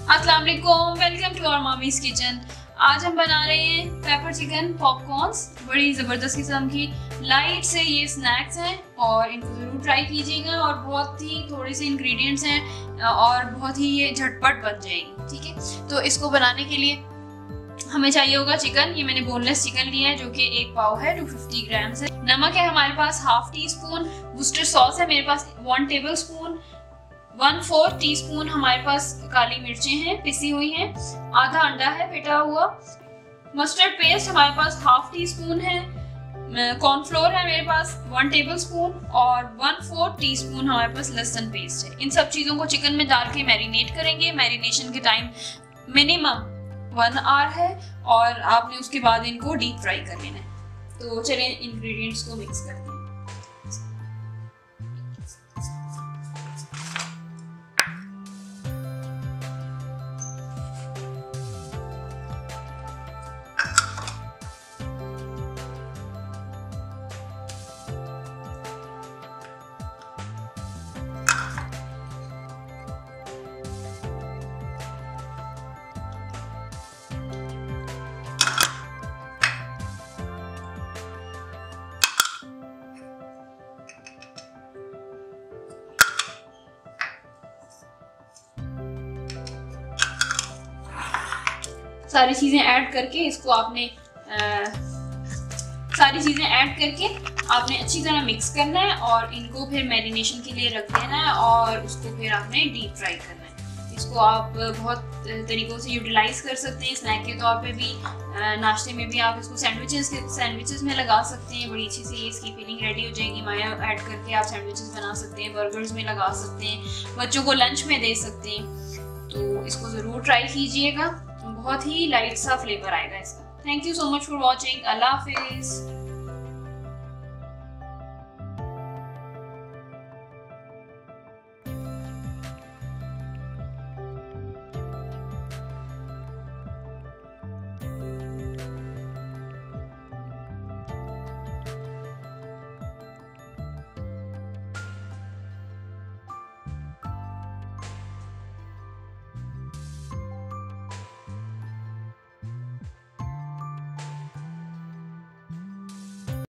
अस्सलाम वालेकुम, welcome to our mummy's kitchen. आज हम बना रहे हैं पेपर चिकन पॉपकॉर्न्स। बड़ी ज़बरदस्त किस्म की लाइट से ये स्नैक्स हैं और इनको ज़रूर ट्राई कीजिएगा। और बहुत ही थोड़े से इंग्रेडिएंट्स हैं और बहुत ही ये झटपट बन जाएगी। ठीक है, तो इसको बनाने के लिए हमें चाहिए होगा चिकन। ये मैंने बोनलेस चिकन लिया है जो कि 1 पाव है, 250 ग्राम है। नमक है हमारे पास हाफ टी स्पून। वुस्टर सॉस है मेरे पास 1 टेबल स्पून। 1/4 टीस्पून हमारे पास काली मिर्चें हैं पिसी हुई हैं। आधा अंडा है फेटा हुआ। मस्टर्ड पेस्ट हमारे पास हाफ टी स्पून है। कॉर्नफ्लोर है मेरे पास 1 टेबल स्पून और 1/4 टीस्पून हमारे पास लहसुन पेस्ट है। इन सब चीज़ों को चिकन में डाल के मैरिनेट करेंगे। मैरिनेशन के टाइम मिनिमम 1 आवर है और आपने उसके बाद इनको डीप फ्राई कर लेना है। तो चलिए इंग्रेडिएंट्स को मिक्स करते हैं। सारी चीज़ें ऐड करके इसको आपने अच्छी तरह मिक्स करना है और इनको फिर मैरिनेशन के लिए रख देना है और उसको फिर आपने डीप फ्राई करना है। इसको आप बहुत तरीक़ों से यूटिलाइज कर सकते हैं, स्नैक के तौर पे भी, नाश्ते में भी। आप इसको सैंडविचेस में लगा सकते हैं। बड़ी अच्छी सी इसकी फीलिंग रेडी हो जाएगी। माया ऐड करके आप सैंडविचेस बना सकते हैं, बर्गर्स में लगा सकते हैं, बच्चों को लंच में दे सकते हैं। तो इसको ज़रूर ट्राई कीजिएगा, बहुत ही लाइट सा फ्लेवर आएगा इसका। Thank you so much for watching. अल्लाह हाफिज़।